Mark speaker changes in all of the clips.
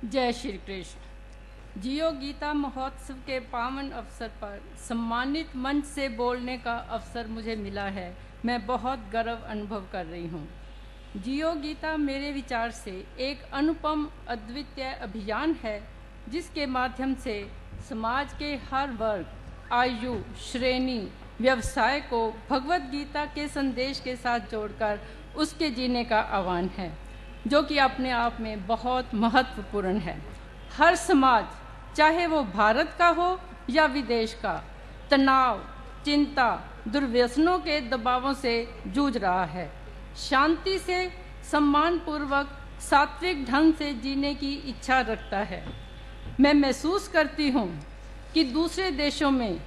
Speaker 1: जय श्री कृष्ण। जियो गीता महोत्सव के पावन अवसर पर सम्मानित मंच से बोलने का अवसर मुझे मिला है। मैं बहुत गर्व अनुभव कर रही हूँ। जियो गीता मेरे विचार से एक अनुपम अद्वितीय अभियान है, जिसके माध्यम से समाज के हर वर्ग, आयु, श्रेणी, व्यवसाय को भगवत गीता के संदेश के साथ जोड़कर उसके जीने का आह्वान है, जो कि अपने आप में बहुत महत्वपूर्ण है। हर समाज, चाहे वो भारत का हो या विदेश का, तनाव, चिंता, दुर्व्यसनों के दबावों से जूझ रहा है। शांति से, सम्मानपूर्वक, सात्विक ढंग से जीने की इच्छा रखता है। मैं महसूस करती हूँ कि दूसरे देशों में,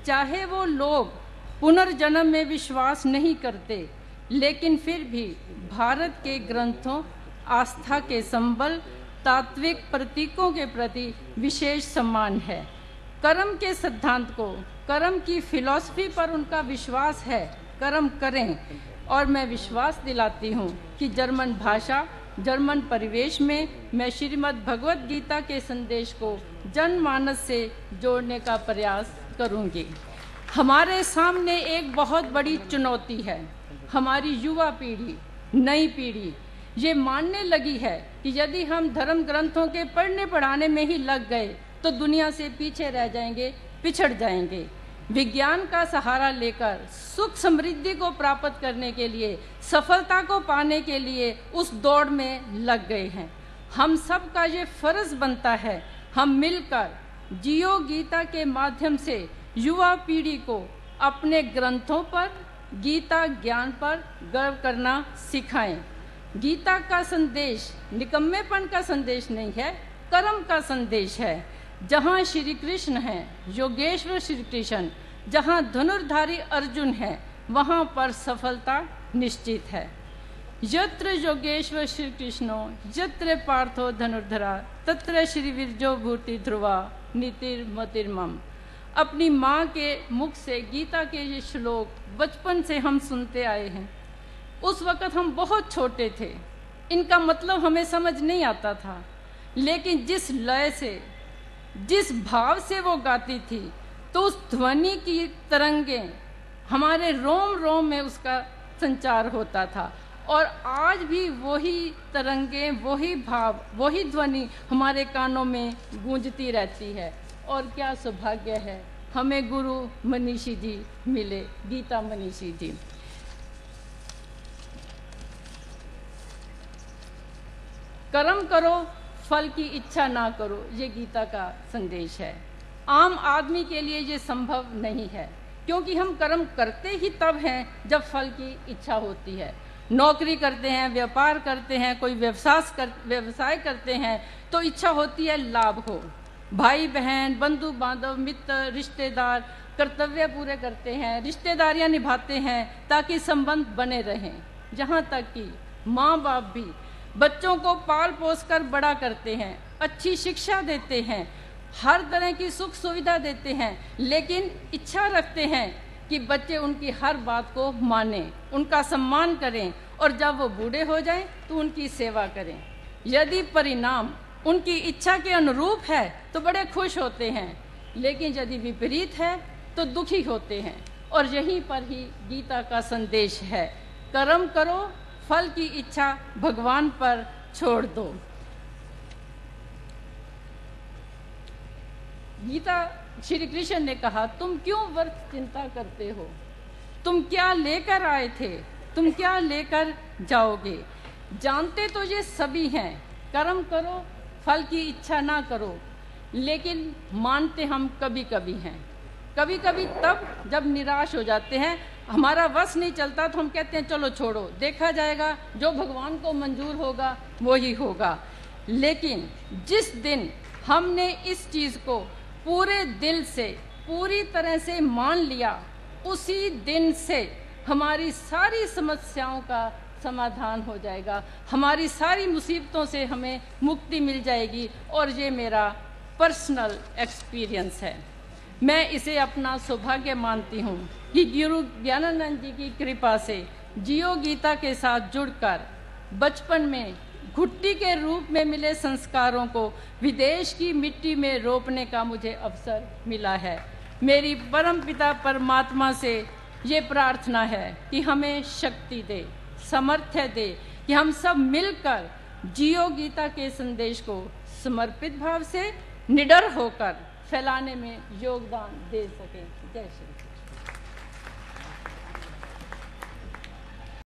Speaker 1: चाहे वो लोग पुनर्जन्म में विश्वास नहीं करते, लेकिन फिर भी भारत के ग्रंथों, आस्था के संबल, तात्विक प्रतीकों के प्रति विशेष सम्मान है। कर्म के सिद्धांत को, कर्म की फिलॉसफी पर उनका विश्वास है। कर्म करें। और मैं विश्वास दिलाती हूँ कि जर्मन भाषा, जर्मन परिवेश में मैं श्रीमद् भगवत गीता के संदेश को जनमानस से जोड़ने का प्रयास करूँगी। हमारे सामने एक बहुत बड़ी चुनौती है। हमारी युवा पीढ़ी, नई पीढ़ी ये मानने लगी है कि यदि हम धर्म ग्रंथों के पढ़ने पढ़ाने में ही लग गए तो दुनिया से पीछे रह जाएंगे, पिछड़ जाएंगे। विज्ञान का सहारा लेकर सुख समृद्धि को प्राप्त करने के लिए, सफलता को पाने के लिए उस दौड़ में लग गए हैं। हम सब का ये फर्ज बनता है, हम मिलकर जियो गीता के माध्यम से युवा पीढ़ी को अपने ग्रंथों पर, गीता ज्ञान पर गर्व करना सिखाएं। गीता का संदेश निकम्मेपन का संदेश नहीं है, कर्म का संदेश है। जहाँ श्री कृष्ण हैं, योगेश्वर श्री कृष्ण, जहाँ धनुर्धारी अर्जुन है, वहाँ पर सफलता निश्चित है। यत्र योगेश्वर श्री कृष्णो यत्र पार्थो धनुर्धरा तत्र श्री विरजो भूति ध्रुवा नीतिर्मतिर्मम। अपनी माँ के मुख से गीता के ये श्लोक बचपन से हम सुनते आए हैं। उस वक़्त हम बहुत छोटे थे, इनका मतलब हमें समझ नहीं आता था, लेकिन जिस लय से, जिस भाव से वो गाती थी, तो उस ध्वनि की तरंगें हमारे रोम रोम में उसका संचार होता था। और आज भी वही तरंगें, वही भाव, वही ध्वनि हमारे कानों में गूंजती रहती है। और क्या सौभाग्य है, हमें गुरु मनीषी जी मिले, गीता मनीषी जी। कर्म करो, फल की इच्छा ना करो, ये गीता का संदेश है। आम आदमी के लिए ये संभव नहीं है, क्योंकि हम कर्म करते ही तब हैं जब फल की इच्छा होती है। नौकरी करते हैं, व्यापार करते हैं, कोई व्यवसाय करते हैं, तो इच्छा होती है लाभ हो। भाई बहन, बंधु बांधव, मित्र, रिश्तेदार कर्तव्य पूरे करते हैं, रिश्तेदारियां निभाते हैं ताकि संबंध बने रहें। यहाँ तक कि माँ बाप भी बच्चों को पाल पोस कर बड़ा करते हैं, अच्छी शिक्षा देते हैं, हर तरह की सुख सुविधा देते हैं, लेकिन इच्छा रखते हैं कि बच्चे उनकी हर बात को मानें, उनका सम्मान करें, और जब वो बूढ़े हो जाएं तो उनकी सेवा करें। यदि परिणाम उनकी इच्छा के अनुरूप है तो बड़े खुश होते हैं, लेकिन यदि विपरीत है तो दुखी होते हैं। और यहीं पर ही गीता का संदेश है, कर्म करो, फल की इच्छा भगवान पर छोड़ दो। गीता श्री कृष्ण ने कहा, तुम क्यों व्यर्थ चिंता करते हो? तुम क्या लेकर आए थे, तुम क्या लेकर जाओगे? जानते तो ये सभी हैं, कर्म करो, फल की इच्छा ना करो, लेकिन मानते हम कभी कभी हैं। कभी कभी तब जब निराश हो जाते हैं, हमारा वश नहीं चलता, तो हम कहते हैं चलो छोड़ो, देखा जाएगा, जो भगवान को मंजूर होगा वो ही होगा। लेकिन जिस दिन हमने इस चीज़ को पूरे दिल से, पूरी तरह से मान लिया, उसी दिन से हमारी सारी समस्याओं का समाधान हो जाएगा, हमारी सारी मुसीबतों से हमें मुक्ति मिल जाएगी। और ये मेरा पर्सनल एक्सपीरियंस है। मैं इसे अपना सौभाग्य मानती हूँ कि गुरु ज्ञानानंद जी की कृपा से जियो गीता के साथ जुड़कर बचपन में घुट्टी के रूप में मिले संस्कारों को विदेश की मिट्टी में रोपने का मुझे अवसर मिला है। मेरी परमपिता परमात्मा से ये प्रार्थना है कि हमें शक्ति दे, सामर्थ्य दे कि हम सब मिलकर जियो गीता के संदेश को समर्पित भाव से निडर होकर फैलाने में योगदान दे सकें। जय श्री कृष्ण।